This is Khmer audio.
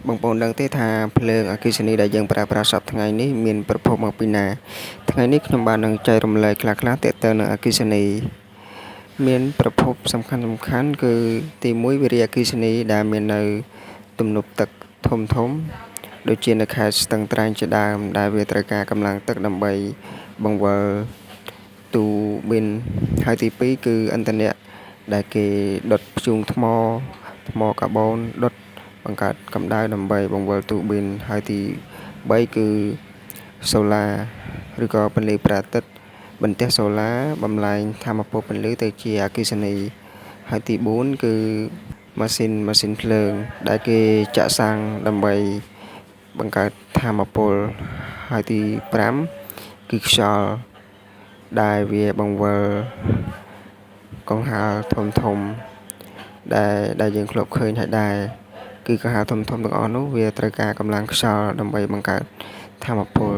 បងប្អូនដឹងទេថាភ្លើងអគ្គិសនីដែលយើងប្រើប្រាស់សពថ្ងៃនេះមានប្រភពមកពីណាថ្ងៃនេះខ្ញុំបាននឹងចែករំលែកខ្លះៗទាក់ទងនឹងអគ្គិសនីមានប្រភពសំខាន់គឺទី1វារីអគ្គិសនីដែលមាននៅទំនប់ទឹកធំដូចជានៅខេត្តស្ទឹងត្រែងជាដើមដែលវាត្រូវការកម្លាំងទឹកដើម្បីបង្វិលទូប៊ីនហើយទី2គឺឥន្ធនៈដែលគេដុតធ្យូងថ្មកាបូនដុតបង្កើតកម្ដៅដើម្បីបង្វិលទូប៊ីនហើយទី3គឺសូឡាឬក៏ពន្លឺព្រះអាទិត្យបន្ទះសូឡាបំលែងថាមពលពន្លឺទៅជាអគ្គិសនីហើយទី4គឺម៉ាស៊ីនភ្លើងដែលគេចាក់សាំងដើម្បីបង្កើតថាមពលហើយទី5គឺខ្យល់ដែលវាបង្វិលកង្ហារធំដែលយើងធ្លាប់ឃើញហើយដែរគឺកង្ហារធំទាំងអស់នោះវាត្រូវការកម្លាំងខ្យល់ដើម្បីបង្កើតថាមពល